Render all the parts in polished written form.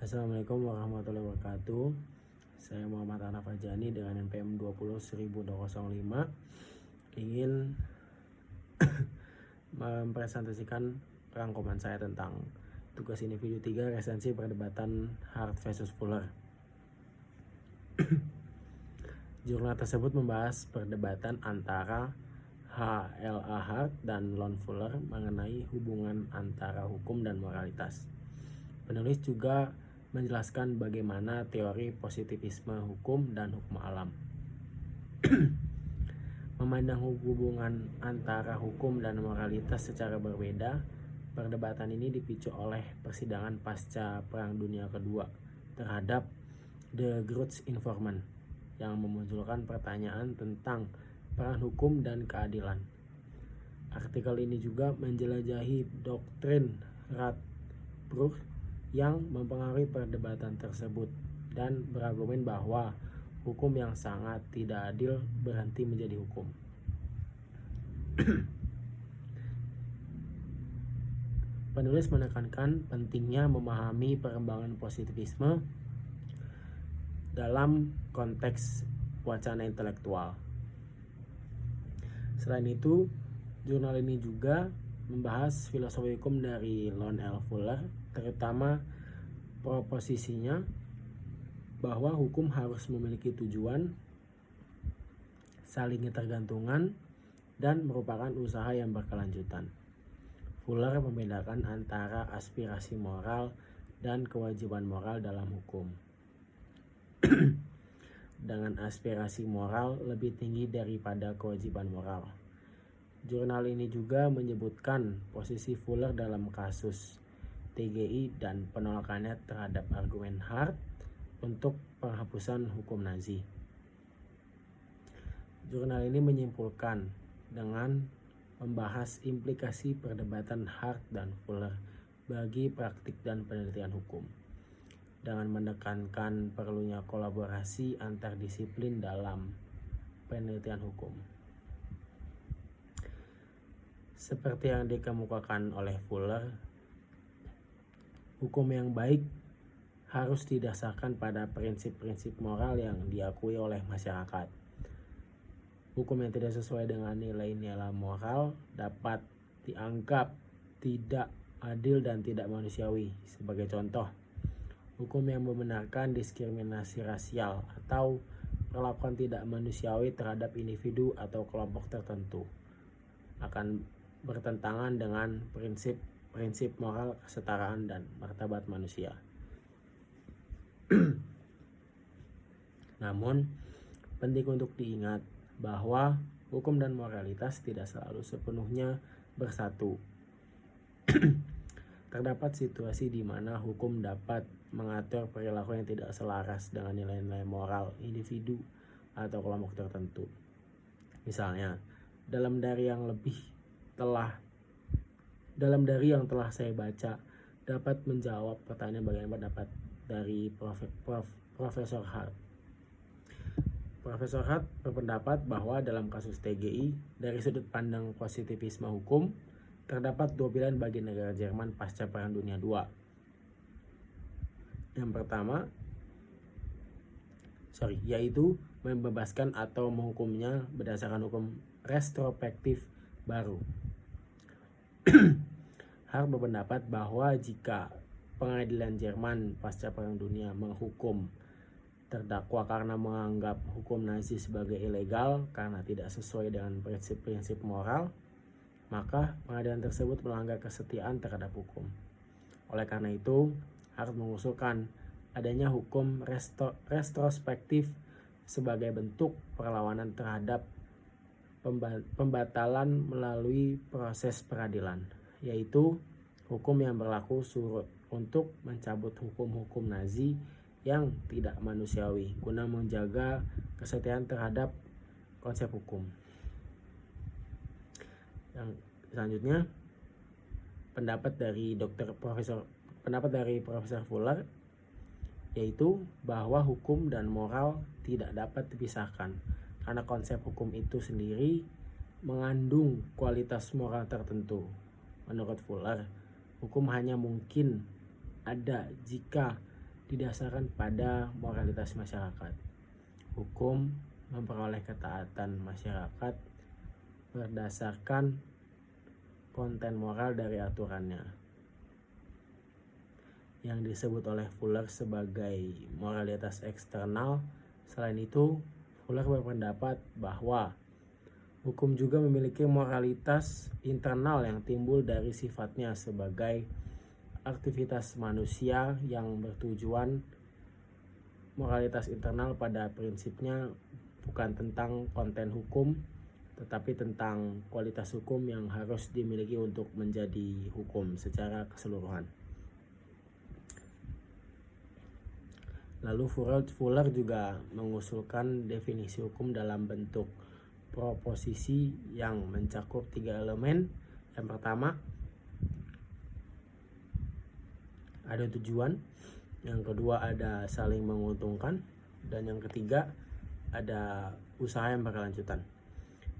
Assalamualaikum warahmatullahi wabarakatuh. Saya Muhammad Hanaf Ajani dengan NPM 20.1005 ingin mempresentasikan rangkuman saya tentang tugas individu 3 resensi perdebatan Hart versus Fuller. Jurnal tersebut membahas perdebatan antara H.L.A. Hart dan Lon Fuller mengenai hubungan antara hukum dan moralitas. Penulis juga menjelaskan bagaimana teori positivisme hukum dan hukum alam memandang hubungan antara hukum dan moralitas secara berbeda. Perdebatan ini dipicu oleh persidangan pasca Perang Dunia Kedua terhadap The Grudge Informant yang memunculkan pertanyaan tentang peran hukum dan keadilan. Artikel ini juga menjelajahi doktrin Radbruch yang mempengaruhi perdebatan tersebut dan berargumen bahwa hukum yang sangat tidak adil berhenti menjadi hukum. Penulis menekankan pentingnya memahami perkembangan positivisme dalam konteks wacana intelektual. Selain itu, jurnal ini juga membahas filosofi hukum dari Lon L. Fuller, terutama proposisinya bahwa hukum harus memiliki tujuan, saling ketergantungan, dan merupakan usaha yang berkelanjutan. Fuller membedakan antara aspirasi moral dan kewajiban moral dalam hukum. Dengan aspirasi moral lebih tinggi daripada kewajiban moral. Jurnal ini juga menyebutkan posisi Fuller dalam kasus TGI dan penolakannya terhadap argumen Hart untuk penghapusan hukum Nazi. Jurnal ini menyimpulkan dengan membahas implikasi perdebatan Hart dan Fuller bagi praktik dan penelitian hukum, dengan menekankan perlunya kolaborasi antar disiplin dalam penelitian hukum. Seperti yang dikemukakan oleh Fuller, hukum yang baik harus didasarkan pada prinsip-prinsip moral yang diakui oleh masyarakat. Hukum yang tidak sesuai dengan nilai-nilai moral dapat dianggap tidak adil dan tidak manusiawi. Sebagai contoh, hukum yang membenarkan diskriminasi rasial atau perlakuan tidak manusiawi terhadap individu atau kelompok tertentu akan bertentangan dengan prinsip moral kesetaraan dan martabat manusia. Namun, penting untuk diingat bahwa hukum dan moralitas tidak selalu sepenuhnya bersatu. Terdapat situasi di mana hukum dapat mengatur perilaku yang tidak selaras dengan nilai-nilai moral individu atau kelompok tertentu. Misalnya, dalam dari yang telah saya baca dapat menjawab pertanyaan bagaimana pendapat dari Profesor Hart. Profesor Hart berpendapat bahwa dalam kasus TGI, dari sudut pandang positivisme hukum, terdapat dua pilihan bagi negara Jerman pasca Perang Dunia II. Yang pertama, yaitu membebaskan atau menghukumnya berdasarkan hukum retrospektif baru. Hart berpendapat bahwa jika pengadilan Jerman pasca Perang Dunia menghukum terdakwa karena menganggap hukum Nazi sebagai ilegal karena tidak sesuai dengan prinsip-prinsip moral, maka pengadilan tersebut melanggar kesetiaan terhadap hukum. Oleh karena itu, Hart mengusulkan adanya hukum retrospektif sebagai bentuk perlawanan terhadap pembatalan melalui proses peradilan, yaitu hukum yang berlaku surut untuk mencabut hukum-hukum Nazi yang tidak manusiawi guna menjaga kesetiaan terhadap konsep hukum. Yang selanjutnya, pendapat dari Profesor Fuller, yaitu bahwa hukum dan moral tidak dapat dipisahkan karena konsep hukum itu sendiri mengandung kualitas moral tertentu. Menurut Fuller, hukum hanya mungkin ada jika didasarkan pada moralitas masyarakat. Hukum memperoleh ketaatan masyarakat berdasarkan konten moral dari aturannya, yang disebut oleh Fuller sebagai moralitas eksternal. Selain itu, Fuller berpendapat bahwa hukum juga memiliki moralitas internal yang timbul dari sifatnya sebagai aktivitas manusia yang bertujuan. Moralitas internal pada prinsipnya bukan tentang konten hukum, tetapi tentang kualitas hukum yang harus dimiliki untuk menjadi hukum secara keseluruhan. Lalu Fuller juga mengusulkan definisi hukum dalam bentuk proposisi yang mencakup 3 elemen. Yang pertama, ada tujuan. Yang kedua, ada saling menguntungkan. Dan yang ketiga, ada usaha yang berkelanjutan.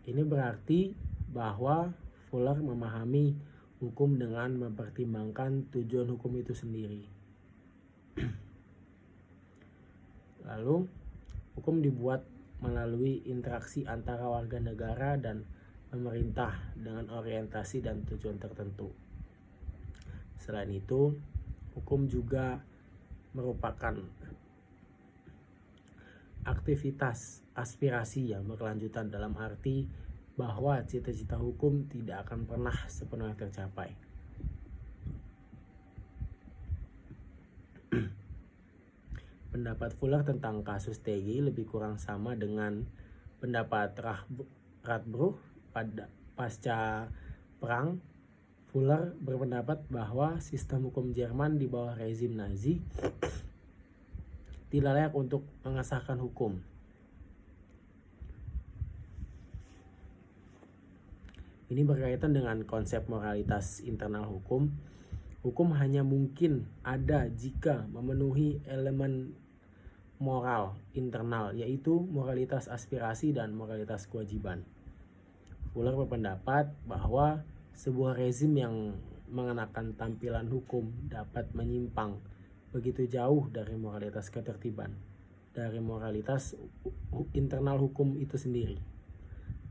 Ini berarti bahwa Fuller memahami hukum dengan mempertimbangkan tujuan hukum itu sendiri. Lalu, hukum dibuat melalui interaksi antara warga negara dan pemerintah dengan orientasi dan tujuan tertentu. Selain itu, hukum juga merupakan aktivitas aspirasi yang berkelanjutan, dalam arti bahwa cita-cita hukum tidak akan pernah sepenuhnya tercapai. Pendapat Fuller tentang kasus TGI lebih kurang sama dengan pendapat Radbruch pada pasca perang. Fuller berpendapat bahwa sistem hukum Jerman di bawah rezim Nazi tidak layak untuk mengesahkan hukum. Ini berkaitan dengan konsep moralitas internal hukum. Hukum hanya mungkin ada jika memenuhi elemen moral internal, yaitu moralitas aspirasi dan moralitas kewajiban. Fuller berpendapat bahwa sebuah rezim yang mengenakan tampilan hukum dapat menyimpang begitu jauh dari moralitas ketertiban, dari moralitas internal hukum itu sendiri,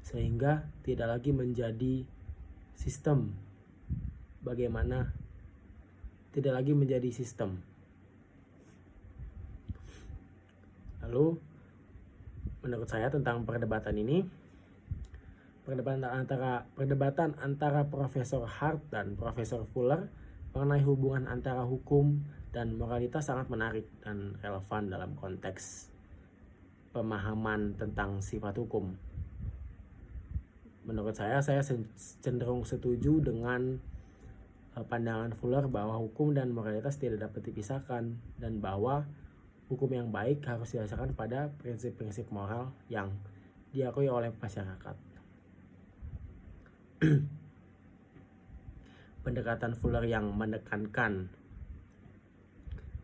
sehingga tidak lagi menjadi sistem. Tidak lagi menjadi sistem. Lalu, menurut saya tentang perdebatan ini, perdebatan antara Profesor Hart dan Profesor Fuller mengenai hubungan antara hukum dan moralitas sangat menarik dan relevan dalam konteks pemahaman tentang sifat hukum. Menurut saya cenderung setuju dengan pandangan Fuller bahwa hukum dan moralitas tidak dapat dipisahkan, dan bahwa hukum yang baik harus didasarkan pada prinsip-prinsip moral yang diakui oleh masyarakat. Pendekatan Fuller yang menekankan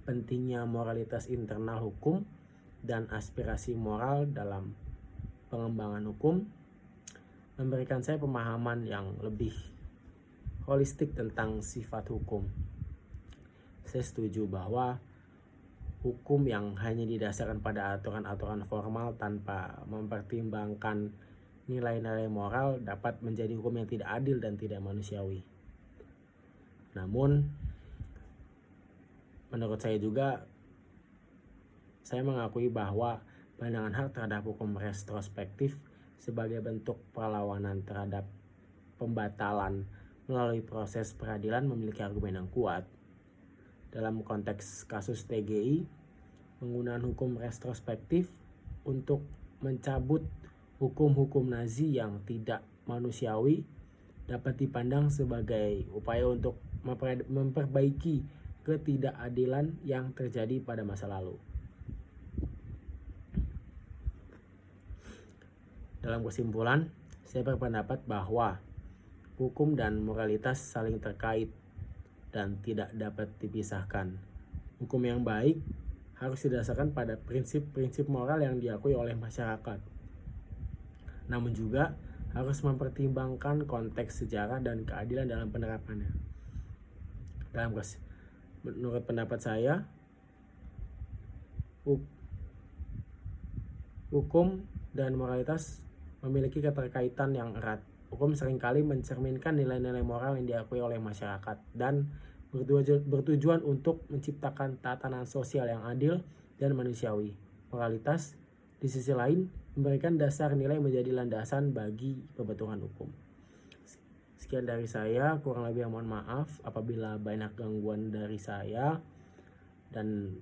pentingnya moralitas internal hukum dan aspirasi moral dalam pengembangan hukum memberikan saya pemahaman yang lebih holistik tentang sifat hukum. Saya setuju bahwa hukum yang hanya didasarkan pada aturan-aturan formal tanpa mempertimbangkan nilai-nilai moral dapat menjadi hukum yang tidak adil dan tidak manusiawi. Namun, menurut saya juga, saya mengakui bahwa pandangan Hart terhadap hukum retrospektif sebagai bentuk perlawanan terhadap pembatalan melalui proses peradilan memiliki argumen yang kuat. Dalam konteks kasus TGI, penggunaan hukum retrospektif untuk mencabut hukum-hukum Nazi yang tidak manusiawi dapat dipandang sebagai upaya untuk memperbaiki ketidakadilan yang terjadi pada masa lalu. Dalam kesimpulan, saya berpendapat bahwa hukum dan moralitas saling terkait dan tidak dapat dipisahkan. Hukum yang baik harus didasarkan pada prinsip-prinsip moral yang diakui oleh masyarakat, namun juga harus mempertimbangkan konteks sejarah dan keadilan dalam penerapannya. Menurut pendapat saya, hukum dan moralitas memiliki keterkaitan yang erat. Hukum seringkali mencerminkan nilai-nilai moral yang diakui oleh masyarakat dan bertujuan untuk menciptakan tatanan sosial yang adil dan manusiawi. Moralitas, di sisi lain, memberikan dasar nilai menjadi landasan bagi pembentukan hukum. Sekian dari saya, kurang lebih mohon maaf apabila banyak gangguan dari saya dan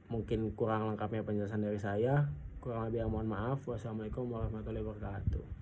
mungkin kurang lengkapnya penjelasan dari saya. Kurang lebih mohon maaf. Wassalamualaikum warahmatullahi wabarakatuh.